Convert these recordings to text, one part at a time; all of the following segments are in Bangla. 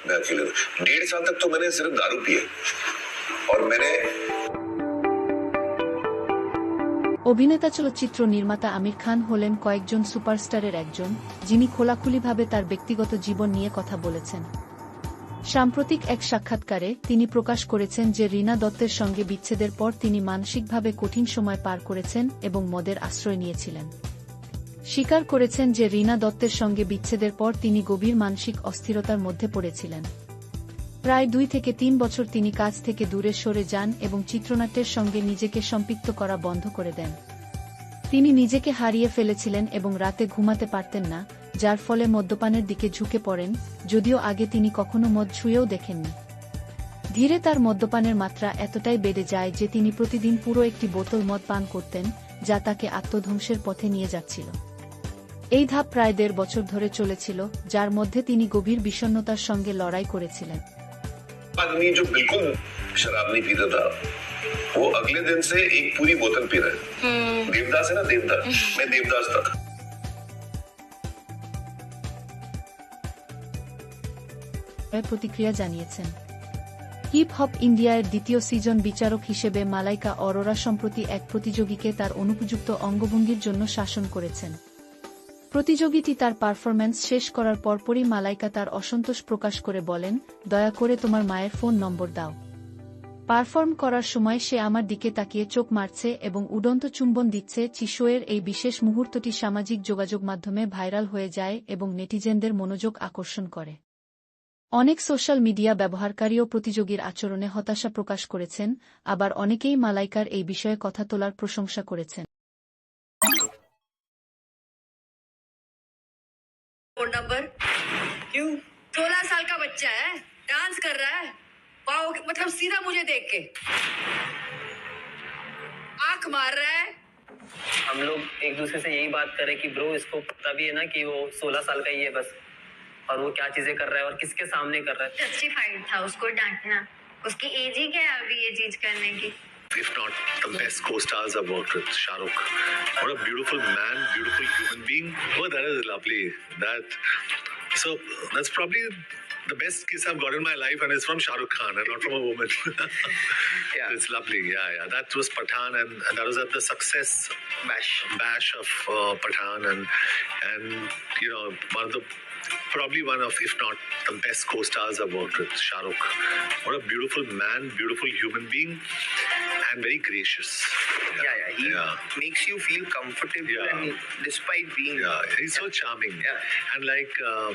मैं अकेले 1.5 साल तक तो मैंने सिर्फ दारू पिए और मैंने অভিনেতা চলচ্চিত্র নির্মাতা আমির খান হলেন কয়েকজন সুপারস্টারের একজন, যিনি খোলাখুলিভাবে তার ব্যক্তিগত জীবন নিয়ে কথা বলেছেন। সাম্প্রতিক এক সাক্ষাৎকারে তিনি প্রকাশ করেছেন যে রীনা দত্তের সঙ্গে বিচ্ছেদের পর তিনি মানসিকভাবে কঠিন সময় পার করেছেন এবং মদের আশ্রয় নিয়েছিলেন। স্বীকার করেছেন যে রীনা দত্তের সঙ্গে বিচ্ছেদের পর তিনি গভীর মানসিক অস্থিরতার মধ্যে পড়েছিলেন। প্রায় 2 থেকে 3 বছর তিনি কাজ থেকে দূরে সরে যান এবং চিত্রনাট্যের সঙ্গে নিজেকে সম্পৃক্ত করা বন্ধ করে দেন। তিনি নিজেকে হারিয়ে ফেলেছিলেন এবং রাতে ঘুমাতে পারতেন না, যার ফলে মদ্যপানের দিকে ঝুঁকে পড়েন, যদিও আগে তিনি কখনো মদ ছুঁয়েও দেখেননি। ধীরে তার মদ্যপানের মাত্রা এতটাই বেড়ে যায় যে তিনি প্রতিদিন পুরো একটি বোতল মদ পান করতেন, যা তাকে আত্মধ্বংসের পথে নিয়ে যাচ্ছিল। এই ধাপ প্রায় 1.5 বছর ধরে চলেছিল, যার মধ্যে তিনি গভীর বিষণ্ণতার সঙ্গে লড়াই করেছিলেন। आदमी जो बिल्कुल शराब नहीं पीता था वो अगले दिन से एक पूरी बोतल पी रहा है। देवदास है ना, देवदास, मैं देवदास था। প্রতিক্রিয়া জানিয়েছেন। হিপ হপ ইন্ডিয়ার দ্বিতীয় সিজন বিচারক হিসেবে মালাইকা অরোরা সম্প্রতি এক প্রতিযোগীকে তার অনুপযুক্ত অঙ্গভঙ্গির জন্য শাসন করেছেন। প্রতিযোগীটি তার পারফরম্যান্স শেষ করার পরপরই মালাইকা তার অসন্তোষ প্রকাশ করে বলেন, দয়া করে তোমার মায়ের ফোন নম্বর দাও। পারফর্ম করার সময় সে আমার দিকে তাকিয়ে চোখ মারছে এবং উড়ন্ত চুম্বন দিচ্ছে। শোয়ের এই বিশেষ মুহূর্তটি সামাজিক যোগাযোগ মাধ্যমে ভাইরাল হয়ে যায় এবং নেটিজেনদের মনোযোগ আকর্ষণ করে। অনেক সোশ্যাল মিডিয়া ব্যবহারকারীও প্রতিযোগীর আচরণে হতাশা প্রকাশ করেছেন, আবার অনেকেই মালাইকার এই বিষয়ে কথা তোলার প্রশংসা করেছেন। फोन नंबर क्यों? 16 साल का बच्चा है, डांस कर रहा है, वाओ, मतलब सीधा मुझे देख के आंख मार रहा है। हम लोग एक दूसरे से यही बात करें कि ब्रो इसको पता भी है ना कि वो 16 साल का ही है बस, और वो क्या चीजें कर रहा है और किसके सामने कर रहा है। जस्टिफाइड था उसको डांटना, उसकी एज ही क्या है अभी ये चीज करने की। If not the best co-stars I've worked with, Shah Rukh. What a beautiful man, beautiful human being. Oh, that is lovely. That's probably the best kiss I've got in my life, and it's from Shah Rukh Khan and not from a woman. Yeah. It's lovely. Yeah. That was Pathan, and that was at the success bash of Pathan, and you know, probably one of, if not the best co-stars I've worked with, Shah Rukh. What a beautiful man, beautiful human being, and very gracious. He makes you feel comfortable, and despite being he's so charming. And like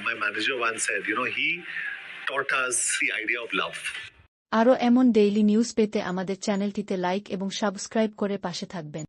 my manager once said, he taught us the idea of love. আরও এমন ডেইলি নিউজ পেতে আমাদের চ্যানেলটিতে লাইক এবং সাবস্ক্রাইব করে পাশে থাকবেন।